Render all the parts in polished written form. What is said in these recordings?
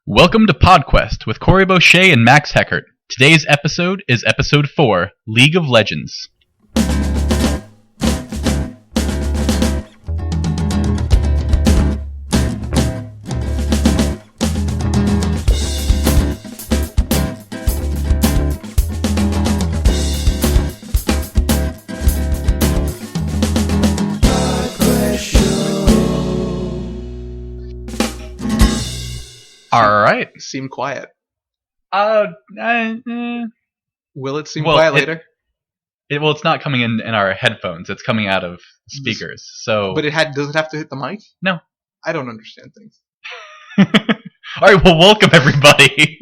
Welcome to PodQuest with Corey Boucher and Max Heckert. Today's episode is episode 4, League of Legends. All right. Seem quiet. Will it seem quiet later? It's not coming in our headphones. It's coming out of speakers. So, but does it have to hit the mic? No. I don't understand things. All right. Well, welcome everybody.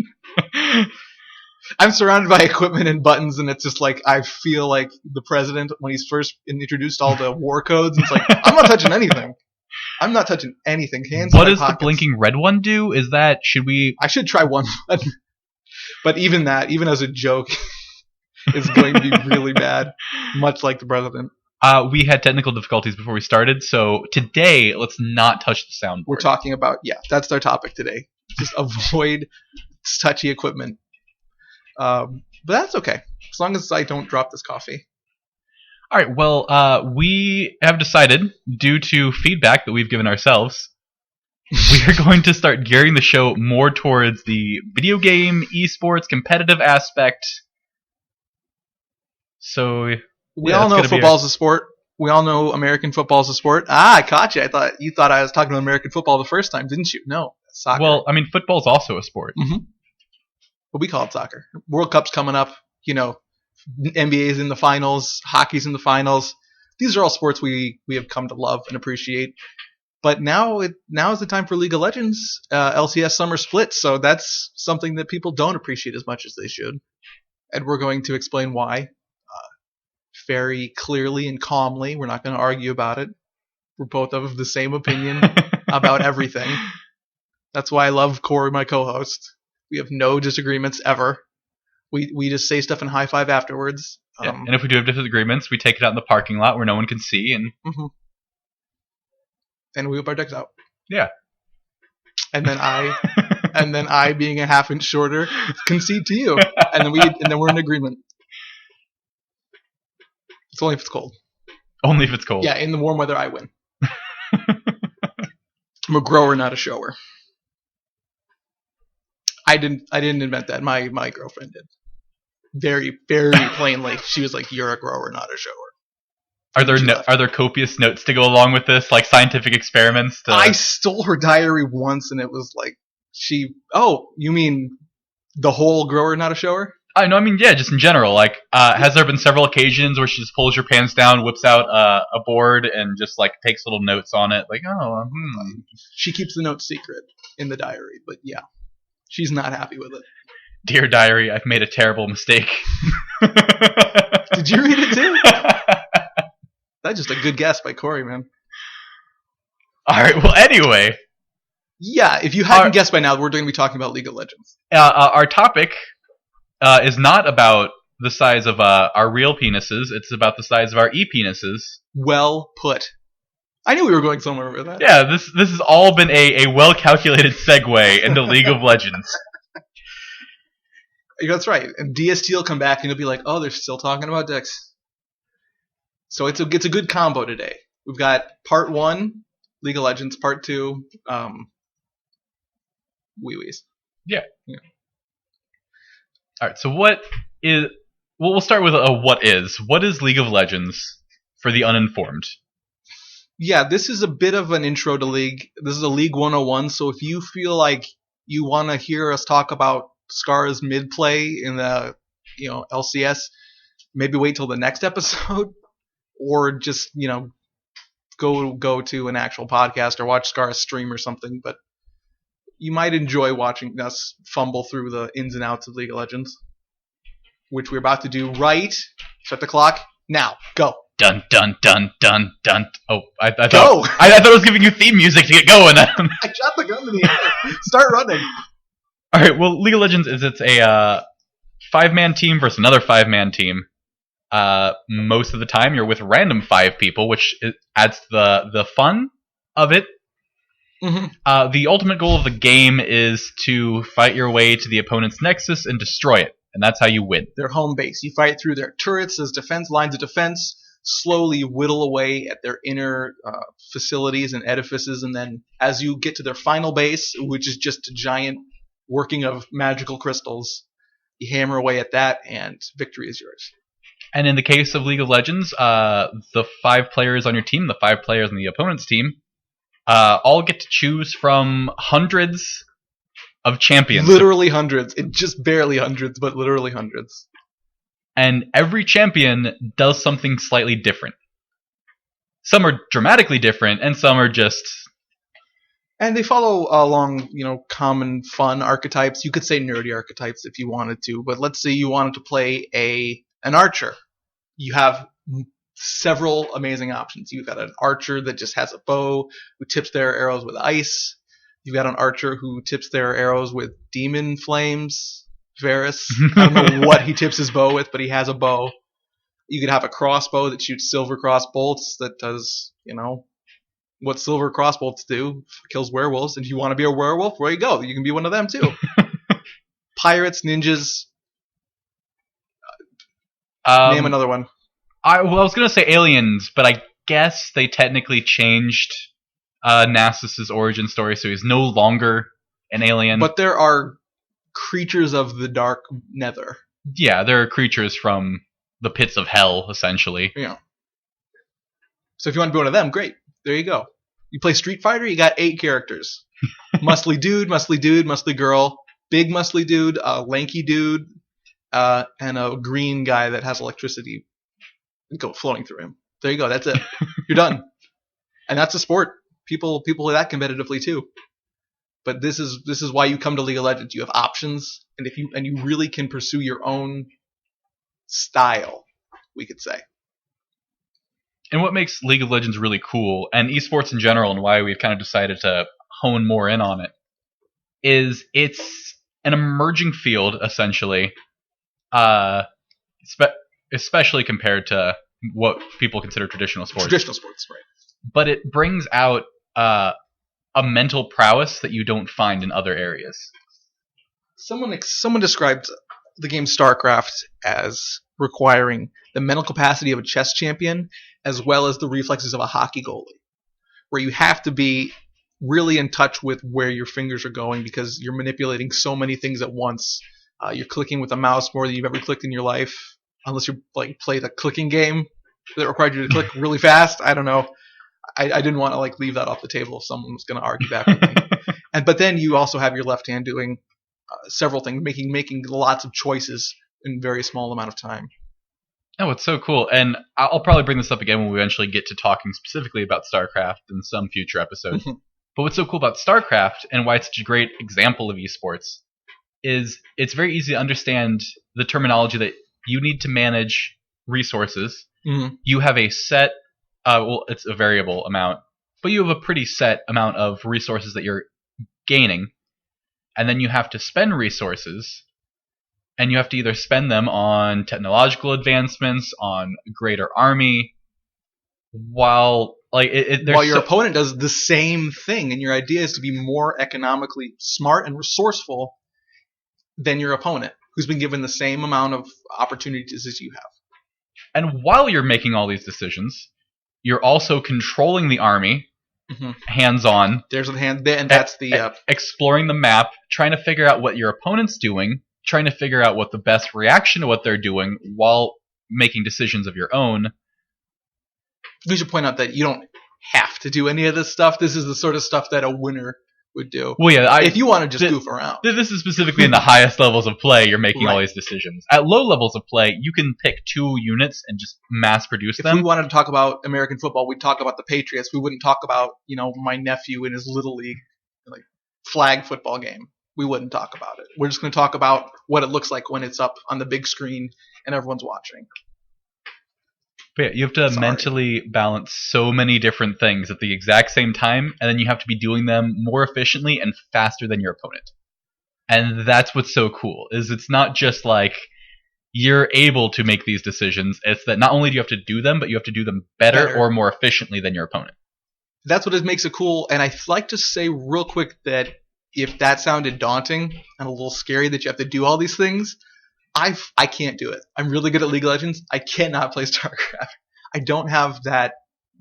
I'm surrounded by equipment and buttons, and it's just like I feel like the president when he's first introduced all the war codes. It's like I'm not touching anything. I'm not touching anything. Hands what in my does pockets. the blinking red one do? Is that should we? I should try one button, but even as a joke, is going to be really bad. Much like the president. We had technical difficulties before we started, so today let's not touch the soundboard. We're talking about that's our topic today. Just avoid touchy equipment. But that's okay as long as I don't drop this coffee. All right, well, we have decided, due to feedback that we've given ourselves, we are going to start gearing the show more towards the video game, esports, competitive aspect. So, we all know football's a sport. We all know American football's a sport. I caught you. You thought I was talking about American football the first time, didn't you? No, that's soccer. Well, I mean, football's also a sport. Mm-hmm. But we call it soccer. World Cup's coming up, NBA's in the finals, hockey's in the finals. These are all sports we have come to love and appreciate. But now is the time for League of Legends, LCS Summer Split. So that's something that people don't appreciate as much as they should. And we're going to explain why very clearly and calmly. We're not going to argue about it. We're both of the same opinion about everything. That's why I love Corey, my co-host. We have no disagreements ever. We just say stuff and high five afterwards. Yeah. And if we do have disagreements, we take it out in the parking lot where no one can see, and we whip our dicks out. Yeah. And then I, being a half inch shorter, concede to you, and then we're in agreement. It's only if it's cold. Only if it's cold. Yeah, in the warm weather, I win. I'm a grower, not a shower. I didn't invent that. My girlfriend did. Very, very plainly. She was like, "You're a grower, not a shower." Are there copious notes to go along with this, like scientific experiments? I stole her diary once, and it was like Oh, you mean the whole grower, not a shower? I mean, yeah, just in general. Like, has there been several occasions where she just pulls your pants down, whips out a board, and just like takes little notes on it? Like, She keeps the notes secret in the diary, but yeah, she's not happy with it. Dear diary, I've made a terrible mistake. Did you read it too? That's just a good guess by Corey, man. All right. Well, anyway. Yeah, if you hadn't guessed by now, we're going to be talking about League of Legends. Our topic is not about the size of our real penises. It's about the size of our e-penises. Well put. I knew we were going somewhere with that. Yeah, this has all been a well-calculated segue into League of Legends. That's right. And DST will come back and you'll be like, oh, they're still talking about dicks. So it's a good combo today. We've got part 1, League of Legends, part 2, wee-wees. Yeah. All right, so we'll start with what is League of Legends for the uninformed? Yeah, this is a bit of an intro to League. This is a League 101, so if you feel like you want to hear us talk about Scar's mid-play in the LCS, maybe wait till the next episode, or just go to an actual podcast or watch Scar's stream or something. But you might enjoy watching us fumble through the ins and outs of League of Legends, which we're about to do right. Set the clock now. Go. Dun dun dun dun dun. Oh, I thought go. I thought I was giving you theme music to get going. I shot the gun in the air. Start running. All right. Well, League of Legends it's a 5-man team versus another 5-man team. Most of the time, you're with random 5 people, which adds to the fun of it. The ultimate goal of the game is to fight your way to the opponent's nexus and destroy it, and that's how you win. Their home base. You fight through their turrets as defense lines of defense, slowly whittle away at their inner facilities and edifices, and then as you get to their final base, which is just a giant working of magical crystals, you hammer away at that, and victory is yours. And in the case of League of Legends, the 5 players on your team, the 5 players on the opponent's team, all get to choose from hundreds of champions. Literally hundreds. It just barely hundreds, but literally hundreds. And every champion does something slightly different. Some are dramatically different, and some are just... And they follow along, common fun archetypes. You could say nerdy archetypes if you wanted to, but let's say you wanted to play an archer. You have several amazing options. You've got an archer that just has a bow, who tips their arrows with ice. You've got an archer who tips their arrows with demon flames. Varus. I don't know what he tips his bow with, but he has a bow. You could have a crossbow that shoots silver crossbolts that does, what silver crossbolts do. Kills werewolves. And if you want to be a werewolf, where you go. You can be one of them too. Pirates, ninjas. Name another one. I was going to say aliens, but I guess they technically changed Nasus's origin story, so he's no longer an alien. But there are creatures of the dark nether. Yeah, there are creatures from the pits of hell, essentially. Yeah. So if you want to be one of them, great. There you go. You play Street Fighter, you got 8 characters. Muscly dude, muscly girl, big muscly dude, lanky dude, and a green guy that has electricity flowing through him. There you go. That's it. You're done. And that's a sport. People play that competitively too. But this is why you come to League of Legends. You have options, and you really can pursue your own style, we could say. And what makes League of Legends really cool, and esports in general, and why we've kind of decided to hone more in on it, is it's an emerging field, essentially, especially compared to what people consider traditional sports. Traditional sports, right. But it brings out a mental prowess that you don't find in other areas. Someone described the game StarCraft as requiring the mental capacity of a chess champion as well as the reflexes of a hockey goalie, where you have to be really in touch with where your fingers are going because you're manipulating so many things at once. You're clicking with a mouse more than you've ever clicked in your life, unless you played a clicking game that required you to click really fast. I don't know. I didn't want to leave that off the table if someone was going to argue back with me. But then you also have your left hand doing several things, making lots of choices in a very small amount of time. Oh, it's so cool. And I'll probably bring this up again when we eventually get to talking specifically about StarCraft in some future episode. But what's so cool about StarCraft and why it's such a great example of esports is it's very easy to understand the terminology that you need to manage resources. Mm-hmm. You have a set, it's a variable amount, but you have a pretty set amount of resources that you're gaining. And then you have to spend resources. And you have to either spend them on technological advancements, on a greater army, while your opponent does the same thing. And your idea is to be more economically smart and resourceful than your opponent, who's been given the same amount of opportunities as you have. And while you're making all these decisions, you're also controlling the army, hands-on. There's a hand, and that's the exploring the map, trying to figure out what your opponent's doing. Trying to figure out what the best reaction to what they're doing while making decisions of your own. We should point out that you don't have to do any of this stuff. This is the sort of stuff that a winner would do. Well, yeah, if you want to just goof around. This is specifically in the highest levels of play, you're making all these decisions. At low levels of play, you can pick 2 units and just mass produce them. If we wanted to talk about American football, we'd talk about the Patriots. We wouldn't talk about, my nephew in his little league, flag football game. We wouldn't talk about it. We're just going to talk about what it looks like when it's up on the big screen and everyone's watching. But yeah, you have to mentally balance so many different things at the exact same time, and then you have to be doing them more efficiently and faster than your opponent. And that's what's so cool, is it's not just you're able to make these decisions, it's that not only do you have to do them, but you have to do them better. Or more efficiently than your opponent. that's what it makes it cool. And I'd like to say real quick that if that sounded daunting and a little scary that you have to do all these things, I can't do it. I'm really good at League of Legends. I cannot play StarCraft. I don't have that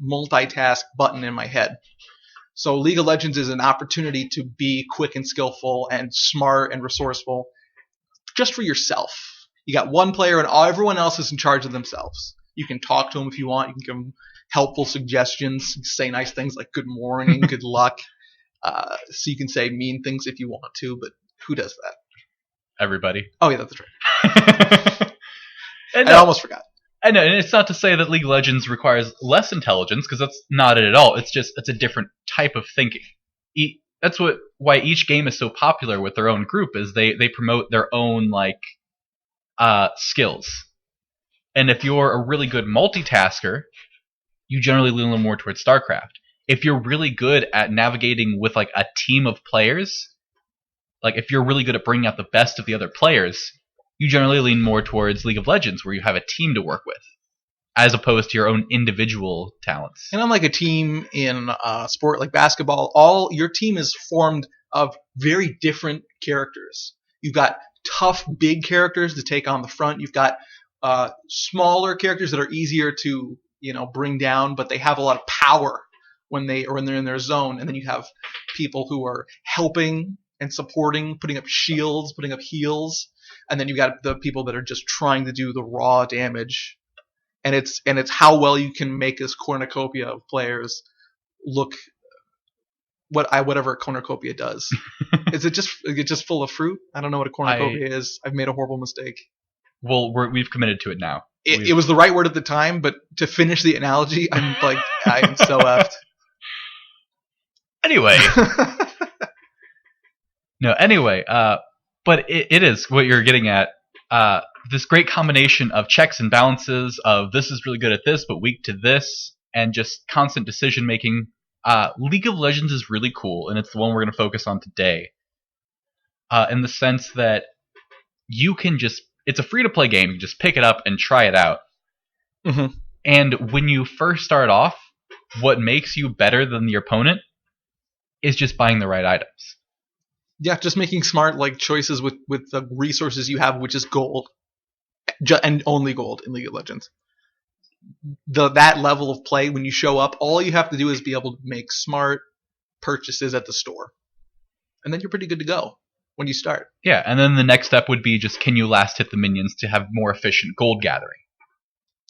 multitask button in my head. So League of Legends is an opportunity to be quick and skillful and smart and resourceful just for yourself. You got one player and everyone else is in charge of themselves. You can talk to them if you want. You can give them helpful suggestions, say nice things like good morning, good luck. So you can say mean things if you want to, but who does that? Everybody. Oh, yeah, that's right. And I almost forgot. I know, and it's not to say that League of Legends requires less intelligence, because that's not it at all. It's a different type of thinking. That's why each game is so popular with their own group, is they promote their own skills. And if you're a really good multitasker, you generally lean a little more towards StarCraft. If you're really good at navigating with like a team of players, like if you're really good at bringing out the best of the other players, you generally lean more towards League of Legends, where you have a team to work with, as opposed to your own individual talents. And unlike a team in a sport like basketball, your team is formed of very different characters. You've got tough, big characters to take on the front. You've got smaller characters that are easier to bring down, but they have a lot of power when they're in their zone. And then you have people who are helping and supporting, putting up shields, putting up heals. And then you got the people that are just trying to do the raw damage, and it's how well you can make this cornucopia of players look whatever a cornucopia does. Is it just full of fruit? I don't know what a cornucopia is. I've made a horrible mistake. Well, we've committed to it now. It was the right word at the time, but to finish the analogy, I'm so effed. Anyway. But it is what you're getting at. This great combination of checks and balances of this is really good at this, but weak to this, and just constant decision making. League of Legends is really cool, and it's the one we're going to focus on today. In the sense that it's a free to play game. You just pick it up and try it out. Mm-hmm. And when you first start off, what makes you better than your opponent is just buying the right items. Yeah, just making smart choices with the resources you have, which is gold, and only gold in League of Legends. That level of play, when you show up, all you have to do is be able to make smart purchases at the store, and then you're pretty good to go when you start. Yeah, and then the next step would be just can you last hit the minions to have more efficient gold gathering.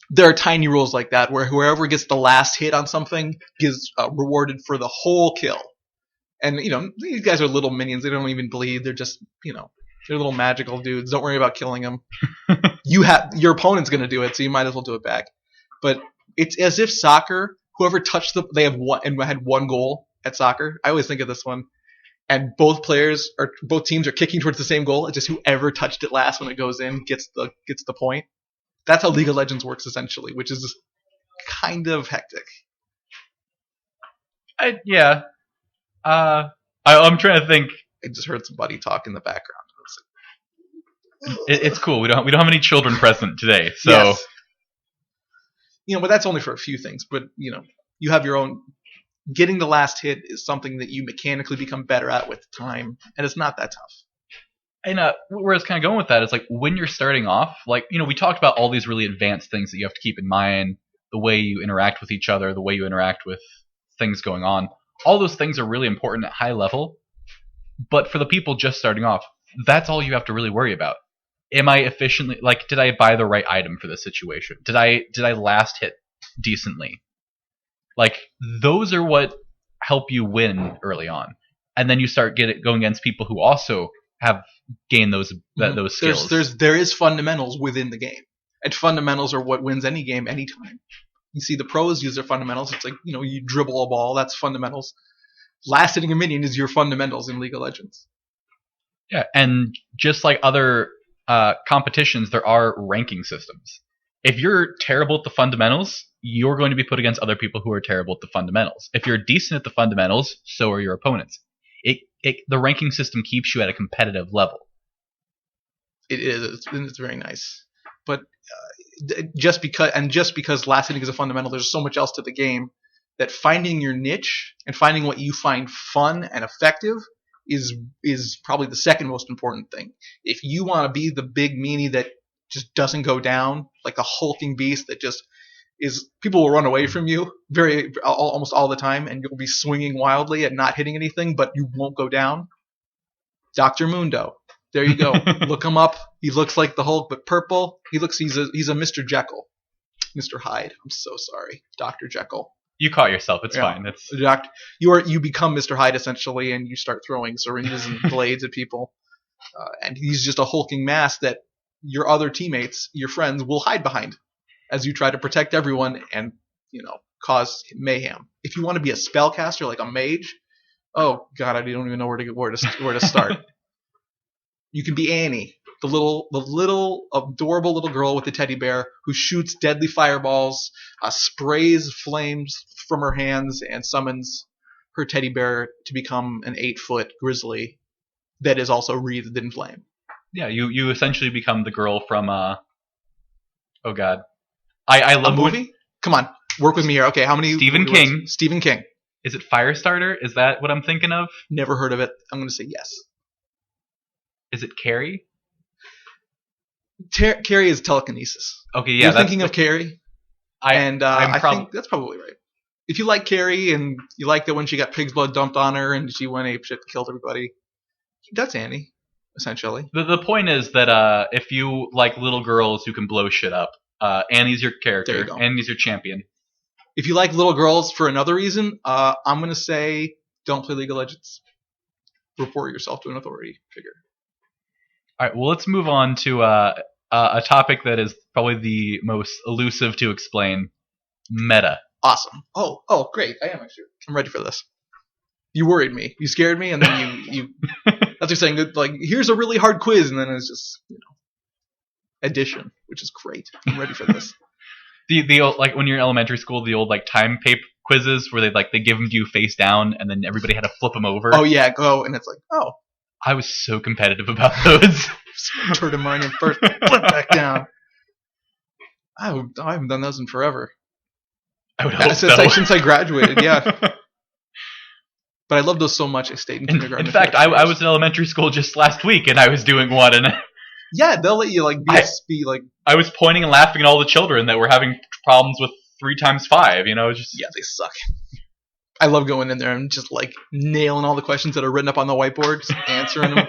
There are tiny rules like that where whoever gets the last hit on something gets rewarded for the whole kill. And, these guys are little minions. They don't even bleed. They're just, they're little magical dudes. Don't worry about killing them. Your opponent's going to do it, so you might as well do it back. But it's as if soccer, whoever touched they have had one goal at soccer. I always think of this one. And both teams are kicking towards the same goal. It's just whoever touched it last when it goes in gets the point. That's how League of Legends works, essentially, which is kind of hectic. Yeah. I'm trying to think. I just heard somebody talk in the background. It's cool. We don't have any children present today, so. Yes. But that's only for a few things. But you have your own. Getting the last hit is something that you mechanically become better at with time, and it's not that tough. And where I was kind of going with that is when you're starting off, we talked about all these really advanced things that you have to keep in mind, the way you interact with each other, the way you interact with things going on. All those things are really important at high level, but for the people just starting off, that's all you have to really worry about. Am I efficiently, did I buy the right item for this situation? Did I last hit decently? Those are what help you win early on. And then you start going against people who also have gained those skills. There is fundamentals within the game. And fundamentals are what wins any game anytime. You see the pros use their fundamentals. It's you dribble a ball. That's fundamentals. Last hitting a minion is your fundamentals in League of Legends. Yeah, and just like other competitions, there are ranking systems. If you're terrible at the fundamentals, you're going to be put against other people who are terrible at the fundamentals. If you're decent at the fundamentals, so are your opponents. The ranking system keeps you at a competitive level. It is. It's very nice. But just because last hitting is a fundamental, there's so much else to the game that finding your niche and finding what you find fun and effective is probably the second most important thing. If you want to be the big meanie that just doesn't go down, like a hulking beast that just is, people will run away from you almost all the time, and you'll be swinging wildly and not hitting anything, but you won't go down. Dr. Mundo. There you go. Look him up. He looks like the Hulk, but purple. He's a Mr. Jekyll. Mr. Hyde. I'm so sorry. Dr. Jekyll. You caught yourself. It's fine. It's you become Mr. Hyde essentially, and you start throwing syringes and blades at people. And he's just a hulking mass that your other teammates, your friends, will hide behind as you try to protect everyone and, cause mayhem. If you want to be a spellcaster like a mage, oh god, I don't even know where to start. You can be Annie, the little adorable little girl with the teddy bear who shoots deadly fireballs, sprays flames from her hands, and summons her teddy bear to become an 8-foot grizzly that is also wreathed in flame. Yeah, you essentially become the girl from oh god, I love a movie. Come on, work with me here. Okay, how many? Stephen King. Stephen King. Is it Firestarter? Is that what I'm thinking of? Never heard of it. I'm going to say yes. Is it Carrie? Carrie is telekinesis. Okay, yeah. You're thinking of Carrie? I think that's probably right. If you like Carrie and you like that when she got pig's blood dumped on her and she went apeshit and killed everybody, that's Annie, essentially. The point is that if you like little girls who can blow shit up, Annie's your character. There you go. Annie's your champion. If you like little girls for another reason, I'm going to say don't play League of Legends. Report yourself to an authority figure. All right, well, let's move on to a topic that is probably the most elusive to explain: meta. Awesome. Oh, great. I am actually. I'm ready for this. You worried me. You scared me, and then you that's like saying, like, here's a really hard quiz, and then it's just, addition, which is great. I'm ready for this. The old, like when you're in elementary school, the old like time paper quizzes where they give them to you face down, and then everybody had to flip them over. Oh yeah, go, and it's like, oh. I was so competitive about those. Turn to mine first, flip back down. I haven't done those in forever. I would hope so. Since I graduated, yeah. But I loved those so much. I stayed in kindergarten. In fact, I was in elementary school just last week, and I was doing one, and yeah, they'll let you be like. I was pointing and laughing at all the children that were having problems with 3 times 5. Just yeah, they suck. I love going in there and just like nailing all the questions that are written up on the whiteboard, just answering them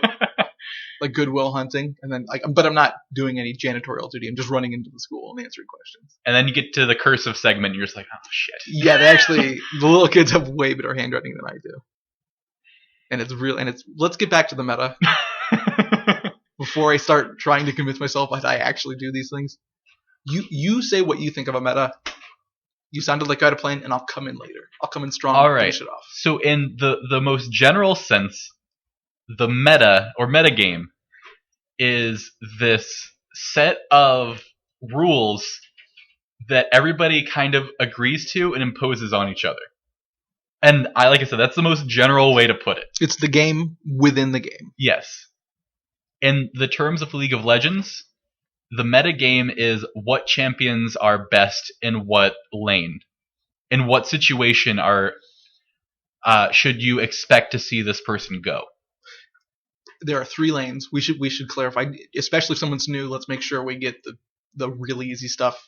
like Goodwill Hunting, and then but I'm not doing any janitorial duty. I'm just running into the school and answering questions. And then you get to the cursive segment, and you're just like, oh shit. Yeah, the little kids have way better handwriting than I do, and it's real. And let's get back to the meta before I start trying to convince myself that I actually do these things. You say what you think of a meta. You sounded like I had a plan, and I'll come in later. I'll come in strong and finish it off. So in the most general sense, the meta or metagame is this set of rules that everybody kind of agrees to and imposes on each other. And like I said, that's the most general way to put it. It's the game within the game. Yes. In the terms of League of Legends, the metagame is what champions are best in what lane. In what situation should you expect to see this person go? There are 3 lanes. We should clarify, especially if someone's new. Let's make sure we get the really easy stuff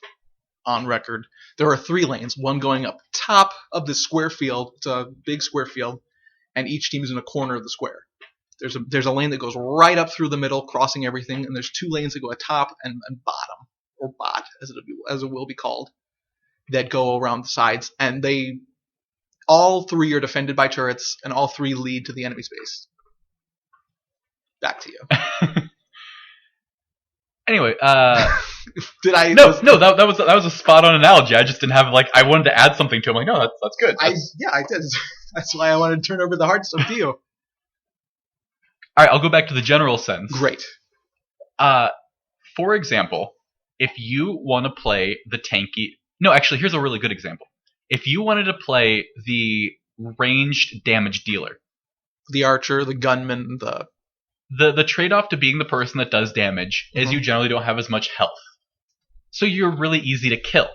on record. There are 3 lanes. One going up top of the square field. It's a big square field, and each team is in a corner of the square. There's a lane that goes right up through the middle, crossing everything, and there's 2 lanes that go atop and bottom, or bot, as it will be called, that go around the sides, and all 3 are defended by turrets, and all 3 lead to the enemy space. Back to you. Anyway, did I? No, that was a spot on analogy. I just didn't have I wanted to add something to it. I'm like, no, that's good. I did. That's why I wanted to turn over the hard stuff to you. All right, I'll go back to the general sense. Great. For example, if you want to play the tanky... No, actually, here's a really good example. If you wanted to play the ranged damage dealer... The archer, the gunman, The trade-off to being the person that does damage is you generally don't have as much health. So you're really easy to kill.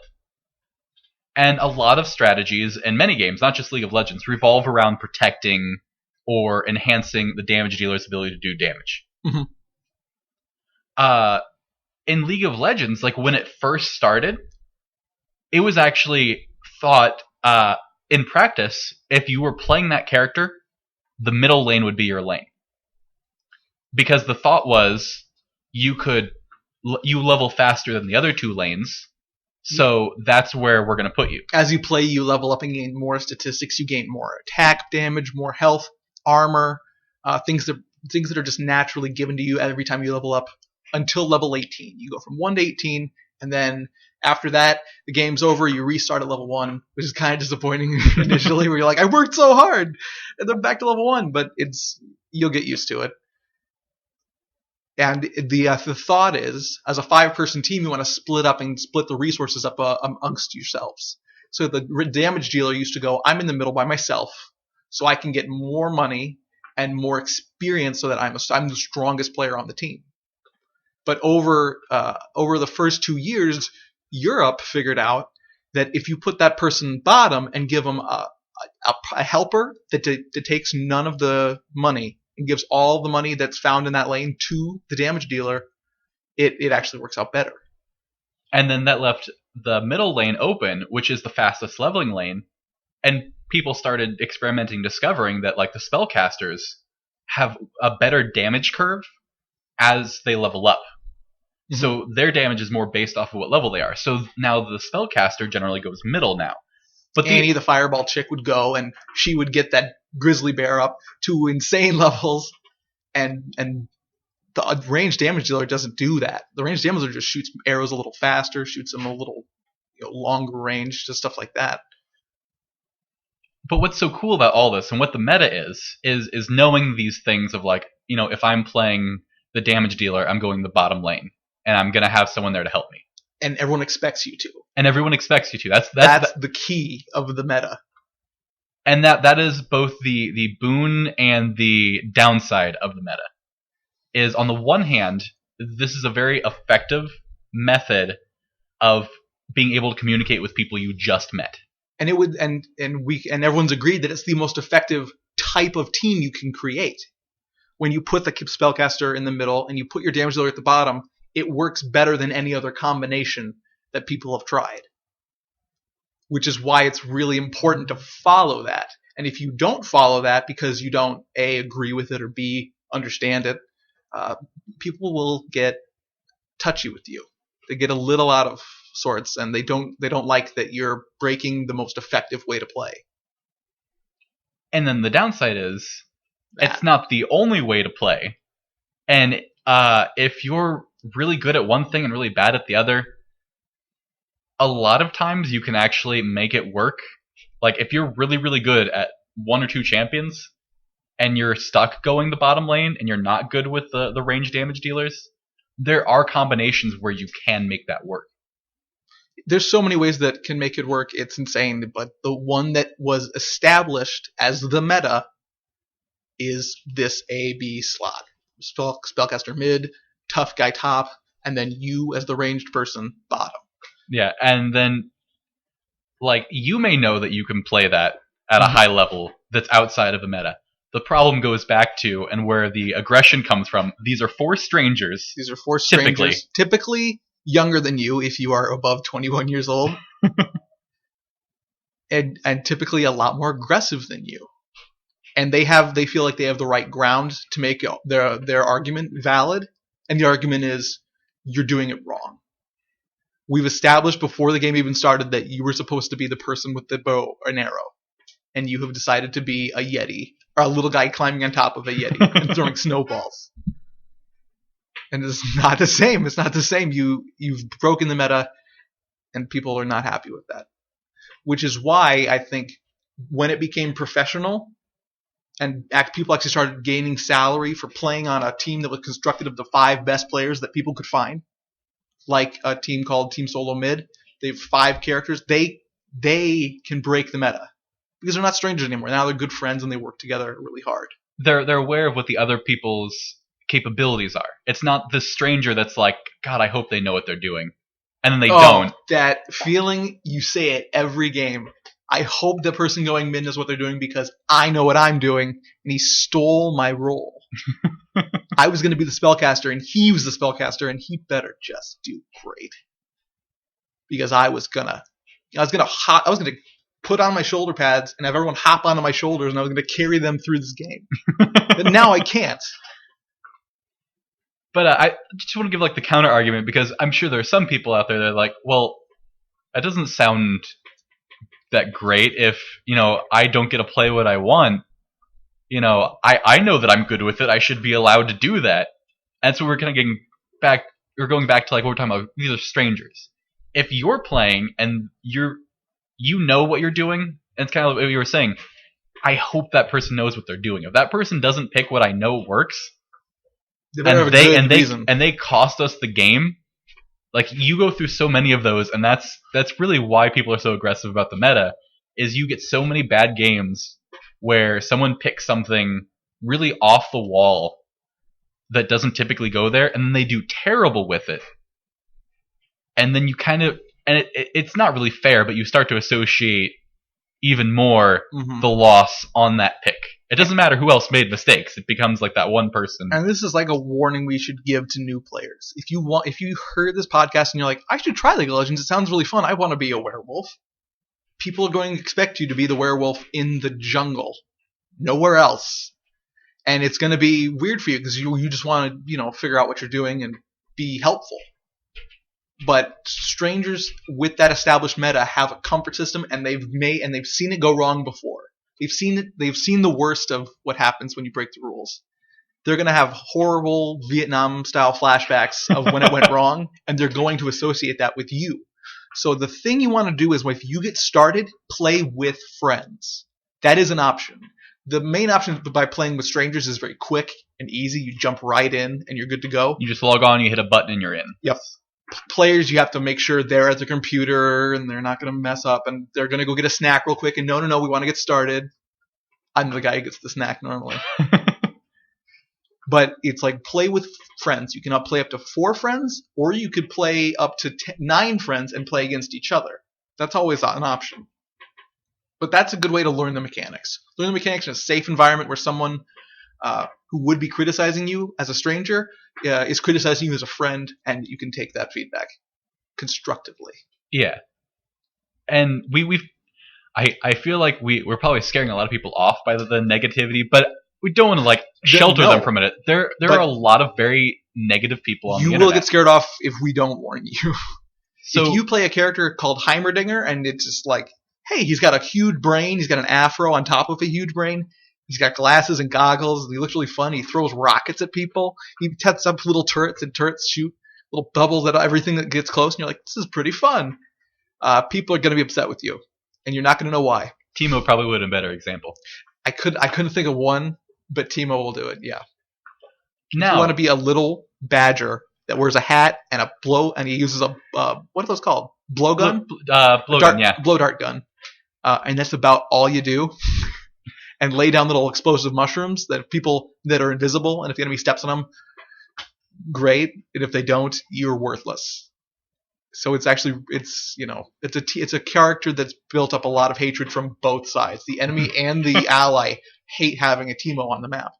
And a lot of strategies in many games, not just League of Legends, revolve around protecting or enhancing the damage dealer's ability to do damage. Mhm. In League of Legends, like when it first started, it was actually thought in practice, if you were playing that character, the middle lane would be your lane. Because the thought was you level faster than the other two lanes, so that's where we're going to put you. As you play, you level up and gain more statistics. You gain more attack damage, more health, armor, things that are just naturally given to you every time you level up until level 18. You go from 1 to 18, and then after that, the game's over. You restart at level 1, which is kind of disappointing initially, where you're like, I worked so hard, and then back to level 1. But you'll get used to it. And the thought is, as a 5-person team, you want to split up and split the resources up amongst yourselves. So the damage dealer used to go, I'm in the middle by myself, so I can get more money and more experience, so that I'm the strongest player on the team. But over the first 2 years, Europe figured out that if you put that person bottom and give them a helper that takes none of the money and gives all the money that's found in that lane to the damage dealer, it actually works out better. And then that left the middle lane open, which is the fastest leveling lane, and people started experimenting, discovering that like the spellcasters have a better damage curve as they level up. Mm-hmm. So their damage is more based off of what level they are. So now the spellcaster generally goes middle now. But Annie, the fireball chick, would go, and she would get that grizzly bear up to insane levels, and the ranged damage dealer doesn't do that. The ranged damage dealer just shoots arrows a little faster, shoots them a little longer range, just stuff like that. But what's so cool about all this, and what the meta is knowing these things of like, if I'm playing the damage dealer, I'm going the bottom lane, and I'm going to have someone there to help me. And everyone expects you to. And everyone expects you to. That's the key of the meta. And that is both the boon and the downside of the meta. Is on the one hand, this is a very effective method of being able to communicate with people you just met. And it would and everyone's agreed that it's the most effective type of team you can create. When you put the spellcaster in the middle and you put your damage dealer at the bottom, it works better than any other combination that people have tried. Which is why it's really important to follow that. And if you don't follow that because you don't A, agree with it, or B, understand it, people will get touchy with you. They get a little out of sorts, and they don't like that you're breaking the most effective way to play. And then the downside is it's not the only way to play. And if you're really good at one thing and really bad at the other, a lot of times you can actually make it work. Like if you're really, really good at one or two champions and you're stuck going the bottom lane and you're not good with the range damage dealers, there are combinations where you can make that work. There's so many ways that can make it work. It's insane. But the one that was established as the meta is this A-B slot. Spellcaster mid, tough guy top, and then you as the ranged person bottom. Yeah, and then like you may know that you can play that at a high level that's outside of the meta. The problem goes back to, and where the aggression comes from, these are four strangers. These are four strangers. Typically younger than you if you are above 21 years old. and typically a lot more aggressive than you. And they feel like they have the right ground to make their argument valid. And the argument is, you're doing it wrong. We've established before the game even started that you were supposed to be the person with the bow and arrow. And you have decided to be a yeti, or a little guy climbing on top of a yeti and throwing snowballs. And it's not the same. It's not the same. You've broken the meta, and people are not happy with that. Which is why I think when it became professional, and people actually started gaining salary for playing on a team that was constructed of the 5 best players that people could find, like a team called Team Solo Mid. They have 5 characters. They can break the meta because they're not strangers anymore. Now they're good friends and they work together really hard. They're aware of what the other people's capabilities are. It's not the stranger that's like, God, I hope they know what they're doing. and then they don't. That feeling, you say it every game. I hope the person going mid knows what they're doing because I know what I'm doing, and he stole my role. I was going to be the spellcaster, and he was the spellcaster, and he better just do great. Because I was gonna put on my shoulder pads and have everyone hop onto my shoulders, and I was gonna carry them through this game. But now I can't. But I just want to give like the counter argument because I'm sure there are some people out there that are like, well, that doesn't sound that great if, I don't get to play what I want. I know that I'm good with it. I should be allowed to do that. And so we're kind of we're going back to like what we're talking about. These are strangers. If you're playing and you know what you're doing, and it's kind of what you were saying, I hope that person knows what they're doing. If that person doesn't pick what I know works, and they cost us the game, like you go through so many of those, and that's really why people are so aggressive about the meta, is you get so many bad games where someone picks something really off the wall that doesn't typically go there, and then they do terrible with it. And then you kind of, and it's not really fair, but you start to associate even more the loss on that pick. It doesn't matter who else made mistakes. It becomes like that one person. And this is like a warning we should give to new players. If you heard this podcast and you're like, I should try League of Legends, it sounds really fun, I want to be a werewolf. People are going to expect you to be the werewolf in the jungle. Nowhere else. And it's going to be weird for you because you just want to, figure out what you're doing and be helpful. But strangers with that established meta have a comfort system, and they've seen it go wrong before. They've seen the worst of what happens when you break the rules. They're going to have horrible Vietnam-style flashbacks of when it went wrong, and they're going to associate that with you. So the thing you want to do is, if you get started, play with friends. That is an option. The main option by playing with strangers is very quick and easy. You jump right in, and you're good to go. You just log on, you hit a button, and you're in. Yep. Players, you have to make sure they're at the computer and they're not going to mess up, and they're going to go get a snack real quick, and no, we want to get started. I'm the guy who gets the snack normally. But it's like play with friends. You can play up to 4 friends, or you could play up to 9 friends and play against each other. That's always an option. But that's a good way to learn the mechanics. Learn the mechanics in a safe environment where someone who would be criticizing you as a stranger is criticizing you as a friend, and you can take that feedback constructively. Yeah. And I feel like we're probably scaring a lot of people off by the negativity, but we don't want to shelter them from it. There are a lot of very negative people on the internet. You will get scared off if we don't warn you. So if you play a character called Heimerdinger, and it's just like, hey, he's got a huge brain, he's got an afro on top of a huge brain, he's got glasses and goggles, and he looks really fun, he throws rockets at people, he sets up little turrets, and turrets shoot little bubbles at everything that gets close, and you're like, this is pretty fun. People are going to be upset with you, and you're not going to know why. Timo probably would have been a better example. I couldn't think of one, but Timo will do it, yeah. Now, if you want to be a little badger that wears a hat and and he uses a, what are those called? Blowgun? Blowgun, yeah. Blow dart gun. And that's about all you do. And lay down little explosive mushrooms that people that are invisible, and if the enemy steps on them, great. And if they don't, you're worthless. So it's a character that's built up a lot of hatred from both sides. The enemy and the ally hate having a Timo on the map.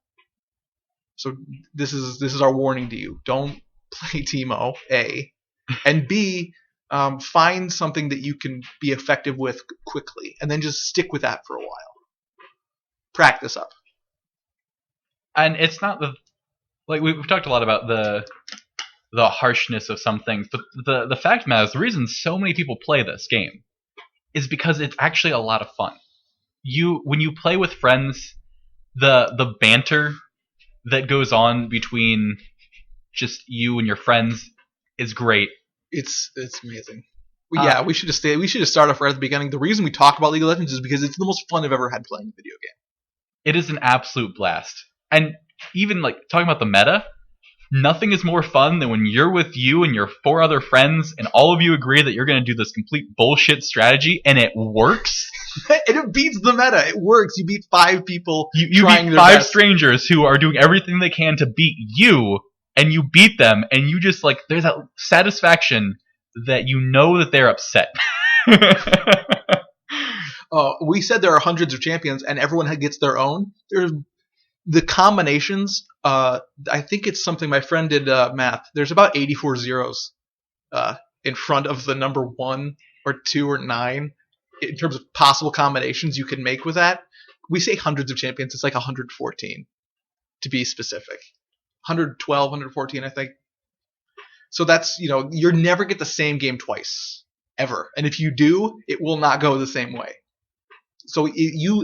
So this is our warning to you. Don't play Timo, A. And B, find something that you can be effective with quickly, and then just stick with that for a while. Practice up. And it's not we've talked a lot about the harshness of some things, but the fact of the matter is the reason so many people play this game is because it's actually a lot of fun. When you play with friends, the banter that goes on between just you and your friends is great. It's amazing. We should have started off right at the beginning. The reason we talk about League of Legends is because it's the most fun I've ever had playing a video game. It is an absolute blast. And even talking about the meta, nothing is more fun than when you're with you and your 4 other friends and all of you agree that you're going to do this complete bullshit strategy and it works. And it beats the meta. It works. You beat 5 people. You beat 5 strangers who are doing everything they can to beat you, and you beat them, and you just there's that satisfaction that you know that they're upset. We said there are hundreds of champions, and everyone gets their own. There's the combinations. I think it's something my friend did math. There's about 84 zeros in front of the number 1 or 2 or 9 in terms of possible combinations you can make with that. We say hundreds of champions. It's like 114 to be specific. 112, 114, I think. So that's, you'll never get the same game twice, ever. And if you do, it will not go the same way. So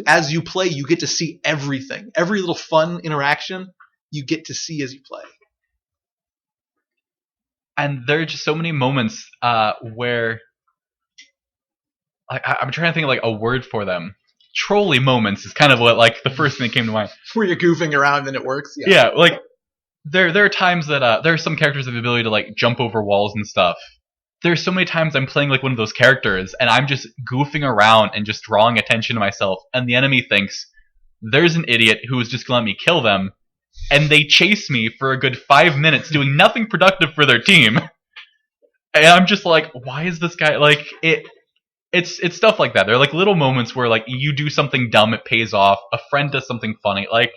as you play, you get to see everything. Every little fun interaction you get to see as you play. And there are just so many moments where I'm trying to think of like a word for them. Trolley moments is kind of what like the first thing that came to mind. Where you're goofing around and it works. Yeah, like there are times that there are some characters that have the ability to like jump over walls and stuff. There's so many times I'm playing like one of those characters and I'm just goofing around and just drawing attention to myself, and the enemy thinks there's an idiot who is just gonna let me kill them, and they chase me for a good 5 minutes doing nothing productive for their team. And I'm just like, why is this guy like it? It's stuff like that. They're like little moments where like you do something dumb, it pays off. A friend does something funny, like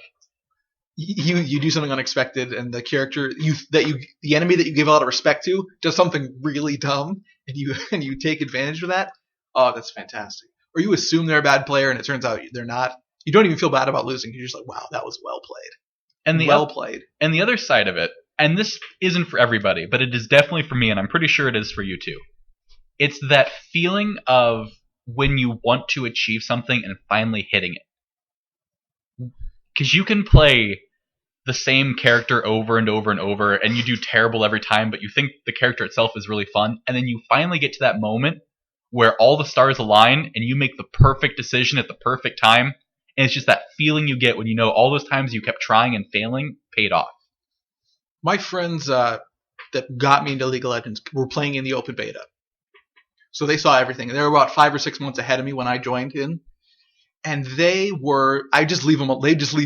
you do something unexpected, and the character the enemy that you give a lot of respect to does something really dumb, and you take advantage of that. Oh, that's fantastic. Or you assume they're a bad player, and it turns out they're not. You don't even feel bad about losing. You're just like, wow, that was well played. And well played. And the other side of it, and this isn't for everybody, but it is definitely for me, and I'm pretty sure it is for you too. It's that feeling of when you want to achieve something and finally hitting it. Because you can play the same character over and over and over, and you do terrible every time, but you think the character itself is really fun, and then you finally get to that moment where all the stars align, and you make the perfect decision at the perfect time, and it's just that feeling you get when you know all those times you kept trying and failing paid off. My friends that got me into League of Legends were playing in the open beta. So they saw everything. They were about 5 or 6 months ahead of me when I joined in. And they'd just leave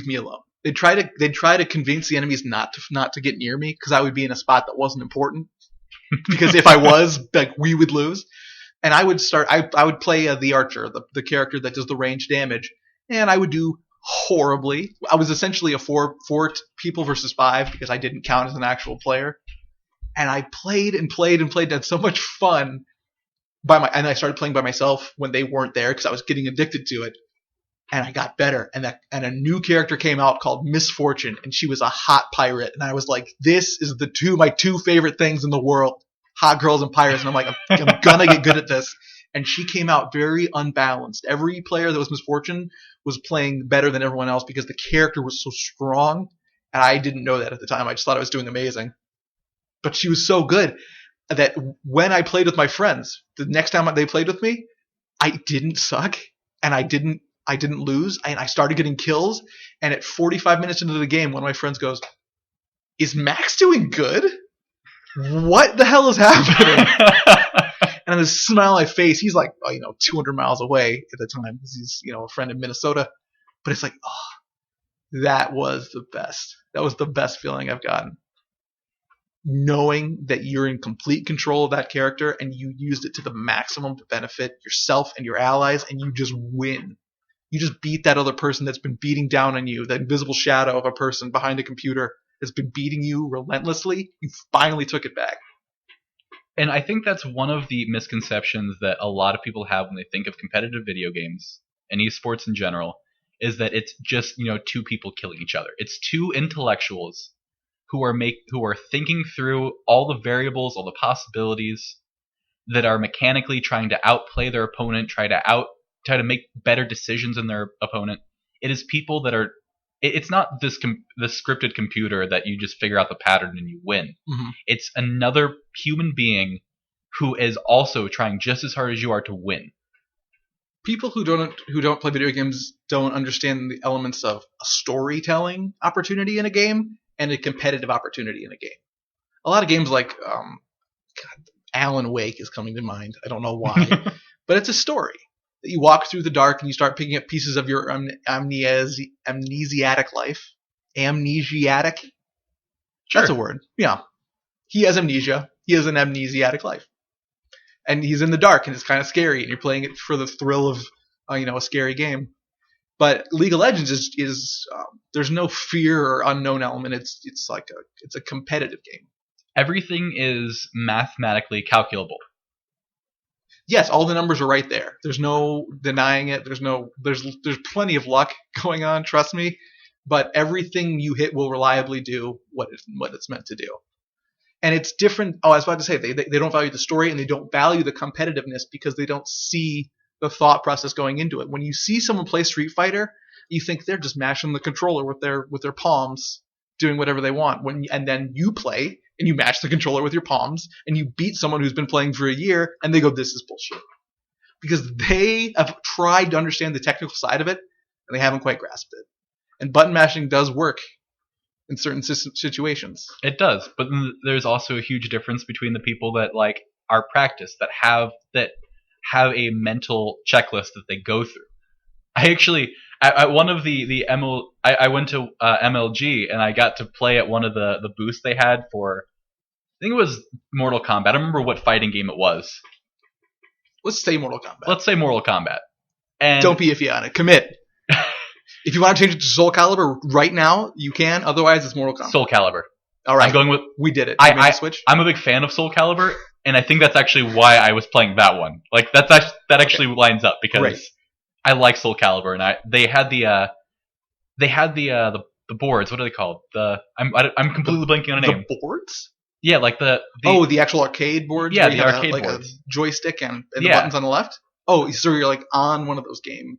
me alone. They'd try to convince the enemies not to get near me, because I would be in a spot that wasn't important. Because if I was, like, we would lose. And I would play the archer, the character that does the range damage, and I would do horribly. I was essentially a 4 people versus 5 because I didn't count as an actual player. And I played and played and played, and had so much fun. And I started playing by myself when they weren't there because I was getting addicted to it. And I got better. And a new character came out called Misfortune, and she was a hot pirate. And I was like, this is my two favorite things in the world, hot girls and pirates. And I'm like, I'm gonna get good at this. And she came out very unbalanced. Every player that was Misfortune was playing better than everyone else because the character was so strong. And I didn't know that at the time. I just thought I was doing amazing. But she was so good that when I played with my friends, the next time they played with me, I didn't suck, and I didn't lose, and I started getting kills. And at 45 minutes into the game, one of my friends goes, "Is Max doing good? What the hell is happening?" And this smile on my face, he's like, 200 miles away at the time, because he's, a friend in Minnesota. But it's like, oh, that was the best. That was the best feeling I've gotten. Knowing that you're in complete control of that character and you used it to the maximum to benefit yourself and your allies, and you just win. You just beat that other person that's been beating down on you, that invisible shadow of a person behind a computer that's been beating you relentlessly. You finally took it back. And I think that's one of the misconceptions that a lot of people have when they think of competitive video games and esports in general, is that it's just, two people killing each other. It's two intellectuals who are thinking through all the variables, all the possibilities, that are mechanically trying to outplay their opponent, try to make better decisions than their opponent. It is people that are. It's not this scripted computer that you just figure out the pattern and you win. Mm-hmm. It's another human being who is also trying just as hard as you are to win. People who don't play video games don't understand the elements of a storytelling opportunity in a game and a competitive opportunity in a game. A lot of games like Alan Wake is coming to mind. I don't know why, but it's a story. You walk through the dark and you start picking up pieces of your amnesiac life. Amnesiac? Sure. That's a word. Yeah. He has amnesia. He has an amnesiac life. and he's in the dark, and it's kind of scary, and you're playing it for the thrill of a scary game. But League of Legends is there's no fear or unknown element. It's a competitive game. Everything is mathematically calculable. Yes, all the numbers are right there. There's no denying it. There's plenty of luck going on, trust me. But everything you hit will reliably do what it's meant to do. And it's different. Oh, I was about to say they don't value the story, and they don't value the competitiveness because they don't see the thought process going into it. When you see someone play Street Fighter, you think they're just mashing the controller with their palms, doing whatever they want. And then you play and you mash the controller with your palms, and you beat someone who's been playing for a year, and they go, "This is bullshit," because they have tried to understand the technical side of it, and they haven't quite grasped it. And button mashing does work in certain situations. It does, but there's also a huge difference between the people that are practiced, that have a mental checklist that they go through. I actually, at one of I went to MLG, and I got to play at one of the booths they had for, I think it was Mortal Kombat. I don't remember what fighting game it was. Let's say Mortal Kombat. Let's say Mortal Kombat. And don't be iffy on it. Commit. If you want to change it to Soul Calibur right now, you can. Otherwise, it's Mortal Kombat. Soul Calibur. All right. I'm going with. We did it. Switch. I'm a big fan of Soul Calibur, and I think that's actually why I was playing that one. That actually lines up because right. I like Soul Calibur, and they had the boards. What are they called? I'm completely blanking on a name. The boards? Yeah, the actual arcade boards. Yeah, the arcade boards. A joystick and the buttons on the left. Oh, so you're on one of those games.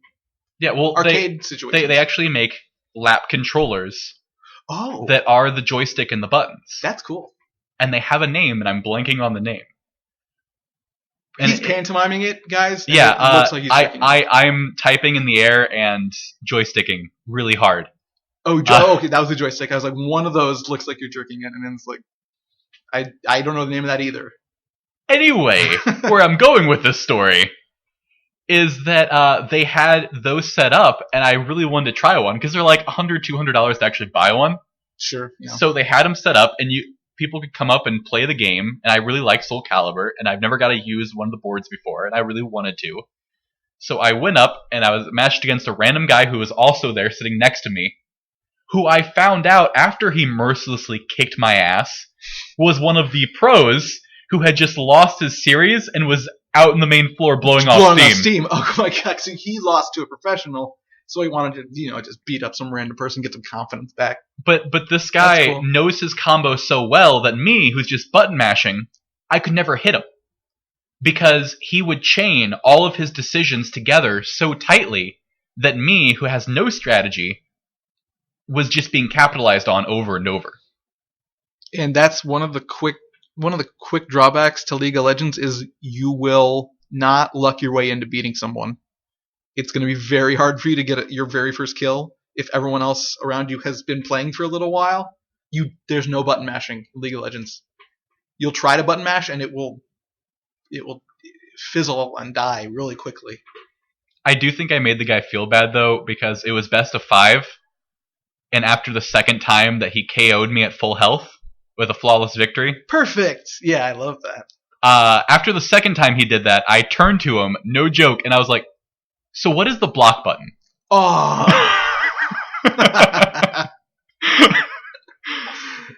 Yeah, well, arcade situations. They actually make lap controllers. Oh. That are the joystick and the buttons. That's cool. And they have a name, and I'm blanking on the name. And he's pantomiming it, guys. Yeah, it looks like he's I'm typing in the air and joysticking really hard. Oh, okay, that was the joystick. I was like, one of those looks like you're jerking it, and then it's like, I don't know the name of that either. Anyway, where I'm going with this story is that they had those set up, and I really wanted to try one because they're like $100, $200 to actually buy one. Sure. Yeah. So they had them set up, and people could come up and play the game, and I really like Soul Calibur, and I've never got to use one of the boards before, and I really wanted to. So I went up, and I was matched against a random guy who was also there sitting next to me, who I found out after he mercilessly kicked my ass was one of the pros who had just lost his series and was out in the main floor blowing off steam. Oh my god, so he lost to a professional, so he wanted to, just beat up some random person, get some confidence back. But this guy knows his combo so well that me, who's just button mashing, I could never hit him. Because he would chain all of his decisions together so tightly that me, who has no strategy, was just being capitalized on over and over. And that's one of the quick drawbacks to League of Legends is you will not luck your way into beating someone. It's going to be very hard for you to get your very first kill if everyone else around you has been playing for a little while. There's no button mashing in League of Legends. You'll try to button mash and it will fizzle and die really quickly. I do think I made the guy feel bad though, because it was best of 5, and after the second time that he KO'd me at full health with a flawless victory. Perfect. Yeah, I love that. After the second time he did that, I turned to him, no joke, and I was like, "So what is the block button?" Oh.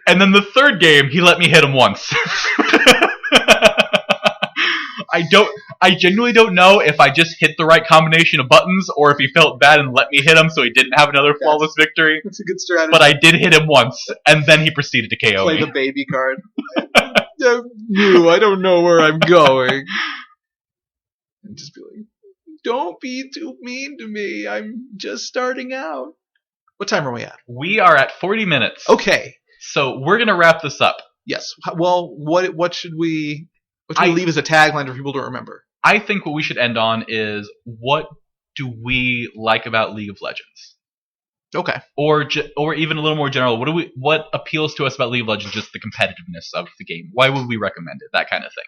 And then the third game, he let me hit him once. I genuinely don't know if I just hit the right combination of buttons or if he felt bad and let me hit him so he didn't have another flawless victory. That's a good strategy. But I did hit him once, and then he proceeded to KO me. Play the baby card. I don't know where I'm going. And just be like, don't be too mean to me. I'm just starting out. What time are we at? We are at 40 minutes. Okay. So we're going to wrap this up. Yes. Well, what should we leave as a tagline for people to remember? I think what we should end on is, what do we like about League of Legends? Okay. Or even a little more general, what appeals to us about League of Legends, just the competitiveness of the game? Why would we recommend it? That kind of thing.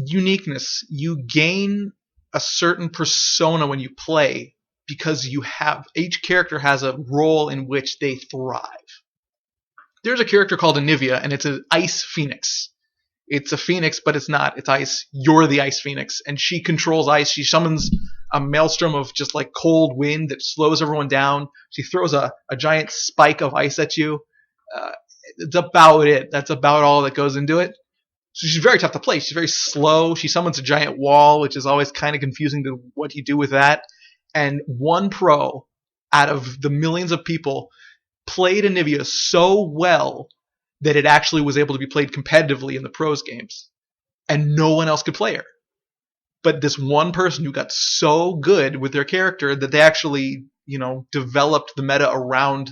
Uniqueness. You gain a certain persona when you play because each character has a role in which they thrive. There's a character called Anivia, and it's an ice phoenix. It's a phoenix, but it's not. It's ice. You're the ice phoenix, and she controls ice. She summons a maelstrom of just like cold wind that slows everyone down. She throws a giant spike of ice at you. It's about it. That's about all that goes into it. So she's very tough to play. She's very slow. She summons a giant wall, which is always kind of confusing to what you do with that. And one pro out of the millions of people played Anivia so well that it actually was able to be played competitively in the pros games. And no one else could play her. But this one person who got so good with their character that they actually, developed the meta around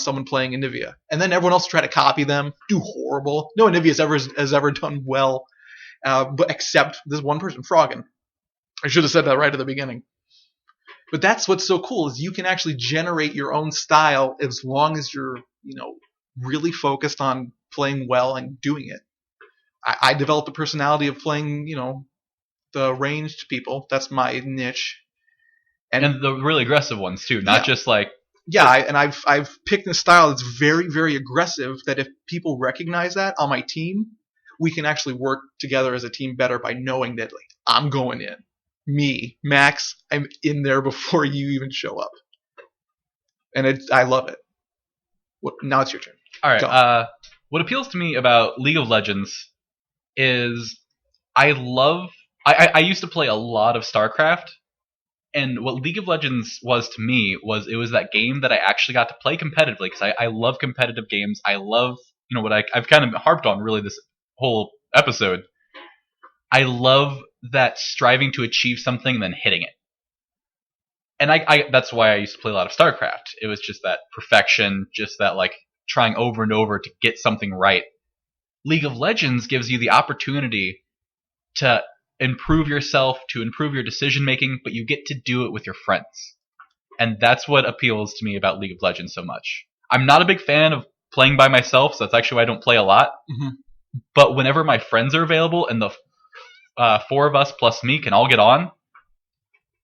someone playing Anivia. And then everyone else tried to copy them, do horrible. No Anivia has ever done well, but except this one person, Froggen. I should have said that right at the beginning. But that's what's so cool is you can actually generate your own style as long as you're, really focused on playing well and doing it. I developed a personality of playing, the ranged people. That's my niche. And the really aggressive ones too, not just like. Yeah, I've picked a style that's very, very aggressive. That if people recognize that on my team, we can actually work together as a team better by knowing that like I'm going in. Me, Max, I'm in there before you even show up, and I love it. Now it's your turn. All right. What appeals to me about League of Legends is I used to play a lot of StarCraft, and what League of Legends was to me was it was that game that I actually got to play competitively because I love competitive games. I love what I've kind of harped on really this whole episode. I love that striving to achieve something and then hitting it. And I that's why I used to play a lot of StarCraft. It was just that perfection, just that like trying over and over to get something right. League of Legends gives you the opportunity to improve yourself, to improve your decision making, but you get to do it with your friends. And that's what appeals to me about League of Legends so much. I'm not a big fan of playing by myself, so that's actually why I don't play a lot. Mm-hmm. But whenever my friends are available and the four of us plus me can all get on,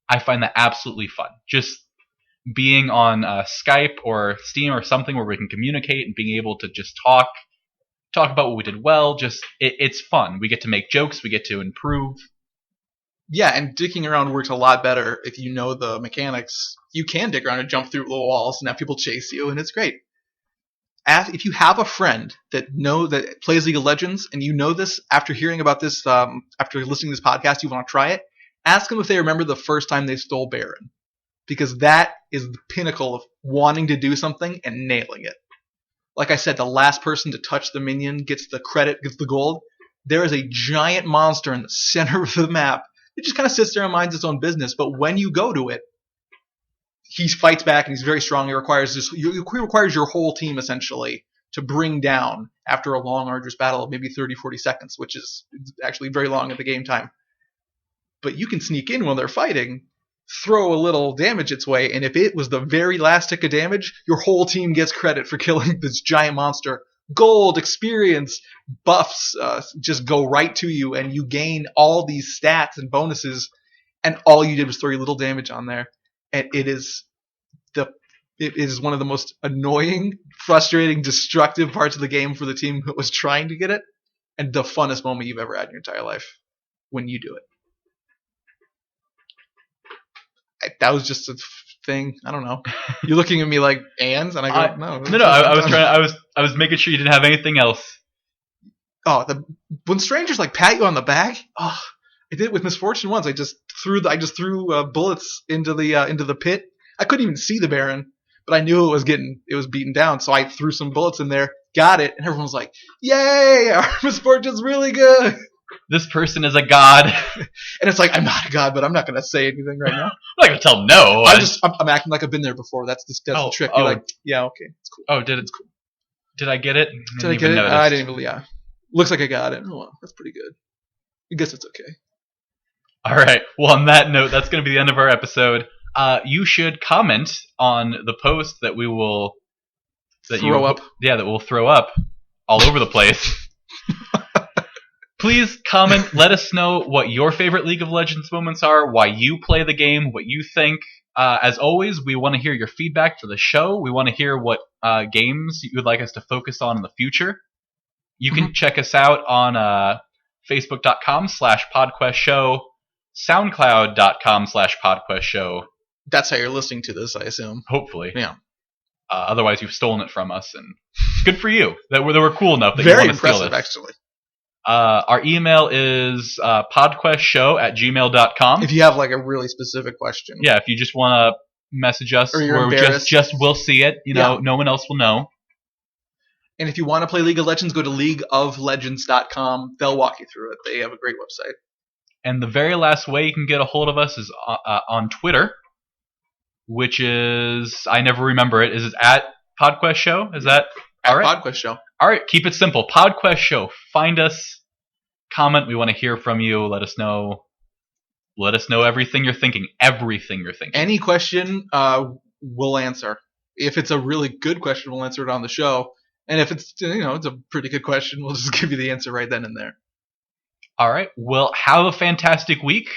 I find that absolutely fun. Just being on Skype or Steam or something where we can communicate and being able to just talk about what we did well. Just it's fun. We get to make jokes. We get to improve. Yeah, and dicking around works a lot better if you know the mechanics. You can dick around and jump through little walls and have people chase you, and it's great. If you have a friend that plays League of Legends and you know this after hearing about this, after listening to this podcast, you want to try it, ask them if they remember the first time they stole Baron. Because that is the pinnacle of wanting to do something and nailing it. Like I said, the last person to touch the minion gets the credit, gets the gold. There is a giant monster in the center of the map. It just kind of sits there and minds its own business. But when you go to it, he fights back and he's very strong. It requires your whole team essentially to bring down after a long, arduous battle of maybe 30, 40 seconds, which is actually very long at the game time. But you can sneak in while they're fighting, throw a little damage its way, and if it was the very last tick of damage, your whole team gets credit for killing this giant monster. Gold, experience, buffs just go right to you, and you gain all these stats and bonuses, and all you did was throw a little damage on there. And it is one of the most annoying, frustrating, destructive parts of the game for the team that was trying to get it, and the funnest moment you've ever had in your entire life when you do it. That was just a thing. I don't know. You're looking at me like ands, and I go, no. No. I was making sure you didn't have anything else. Oh, when strangers like pat you on the back. Oh, I did it with Misfortune once. I just threw bullets into the pit. I couldn't even see the Baron, but I knew it was beaten down. So I threw some bullets in there, got it, and everyone was like, "Yay! Our Misfortune's really good." This person is a god. And it's like, I'm not a god, but I'm not going to say anything right now. I'm not going to tell them no. I'm acting like I've been there before. That's the trick. You're like, yeah, okay, it's cool. Oh, it's cool. Did I get it? Did I get it? I didn't even, yeah. Looks like I got it. Oh, well, that's pretty good. I guess it's okay. All right. Well, on that note, that's going to be the end of our episode. You should comment on the post that we will... that we'll throw up all over the place. Please comment, let us know what your favorite League of Legends moments are, why you play the game, what you think. As always, we want to hear your feedback for the show. We want to hear what games you would like us to focus on in the future. You can check us out on Facebook.com/PodQuestShow, SoundCloud.com/PodQuestShow. That's how you're listening to this, I assume. Hopefully. Yeah. Otherwise, you've stolen it from us, and good for you. That we're cool enough that Very you want to steal impressive, this. actually. Our email is podquestshow@gmail.com. If you have like a really specific question. Yeah, if you just want to message us, Or you're we're embarrassed. just we'll see it. No one else will know. And if you want to play League of Legends, go to leagueoflegends.com. They'll walk you through it. They have a great website. And the very last way you can get a hold of us is on Twitter, which is, I never remember it. Is it at PodQuest Show? Is that all right? PodQuest Show. All right, keep it simple. PodQuest Show. Find us, comment. We want to hear from you. Let us know everything you're thinking. Everything you're thinking. Any question, we'll answer. If it's a really good question, we'll answer it on the show. And if it's it's a pretty good question, we'll just give you the answer right then and there. All right. Well, have a fantastic week.